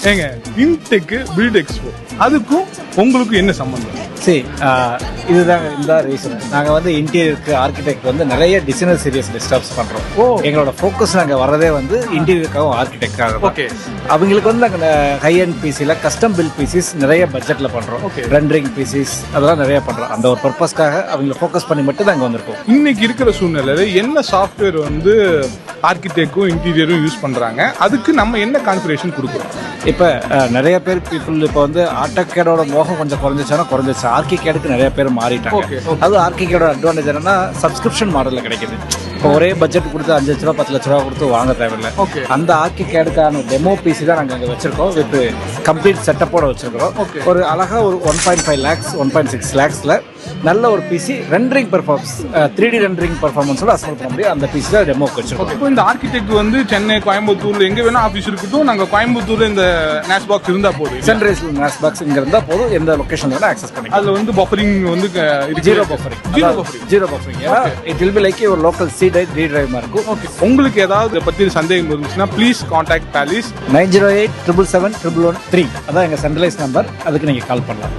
ஏங்க intake build expo அதுக்கும் உங்களுக்கும் என்ன சம்பந்தம்? சரி, இதுதாங்க இந்த ரீசன். நாங்கள் வந்து இன்டீரியருக்கு ஆர்கிடெக்ட் வந்து நிறைய டிசைனர் சீரியஸ் டிஸ்டர்ப்ஸ் பண்ணுறோம். எங்களோட ஃபோக்கஸ் நாங்கள் வரதே வந்து இன்டீரியருக்காகவும் ஆர்கிடெக்டாக. ஓகே, அவங்களுக்கு வந்து நாங்கள் ஹை அண்ட் பிசியில் கஸ்டம் பில் பீசிஸ் நிறைய பட்ஜெட்டில் பண்ணுறோம். ஓகே, ரெண்டரிங் பீசிஸ் அதெல்லாம் நிறைய பண்ணுறோம். அந்த ஒரு பர்பஸ்க்காக அவங்களை ஃபோக்கஸ் பண்ணி மட்டும் நாங்கள் வந்திருக்கோம். இன்னைக்கு இருக்கிற சூழ்நிலையில என்ன சாஃப்ட்வேர் வந்து ஆர்கிடெக்டும் இன்டீரியரும் யூஸ் பண்றாங்க, அதுக்கு நம்ம என்ன கான்ஃபிகரேஷன் கொடுக்குறோம்? இப்போ நிறைய பேர் பீப்புள் இப்போ வந்து ஆட்டோகேடோட மோகம் கொஞ்சம் குறைஞ்சிச்சானா குறைஞ்சிச்சு. ஆர்கிகேடுக்கு நிறைய பேர் மாறிட்டாங்க. அது ஆர்கிகேடோட அட்வான்டேஜ் என்னன்னா சப்ஸ்கிரிப்ஷன் மாடலில் கிடைக்குது. இப்போ ஒரே பட்ஜெட் கொடுத்து 5 லட்ச ரூபா 10 லட்ச ரூபா கொடுத்து வாங்க தேவையில்லை. அந்த ஆர்கிகேடுக்கான டெமோ பிசி தான் நாங்கள் இங்கே வச்சிருக்கோம். வித் கம்ப்ளீட் செட்டப்போட வச்சிருக்கிறோம். ஒரு அழகாக ஒரு 1.5 lakhs 1.6 lakhsல நல்ல ஒரு PC rendering performance 3D rendering பெர்ஃபார்மன்ஸோட அசல் பண்ண முடியும். அந்த பிசி தான் டெமோக்கு வச்சிருக்கோம். இப்போ இந்த ஆர்கிடெக்ட் வந்து சென்னை, கோயம்புத்தூர்ல எங்க வேணா ஆஃபீஸ் இருக்கட்டும், நாங்க கோயம்புத்தூர்ல இந்த நேஸ் பாக்ஸ் இருந்தா போதும். சன்ரைஸ்ல நேஸ் பாக்ஸ் இங்க இருந்தா போதும். எந்த லொகேஷன்ல வேணா ஆக்சஸ் பண்ணிக்கலாம். அதுல வந்து பஃபரிங் வந்து zero buffering. It will be like your local C drive D drive மாதிரி இருக்கும். ஓகே, உங்களுக்கு ஏதாவது இதை பத்தி சந்தேகம் இருந்துச்சுன்னா ப்ளீஸ் கான்டாக்ட் பாலிஸ் 908 777 111 3. அதான் எங்க சென்ட்ரலைஸ் நம்பர். அதுக்கு நீங்க கால் பண்ணலாம்.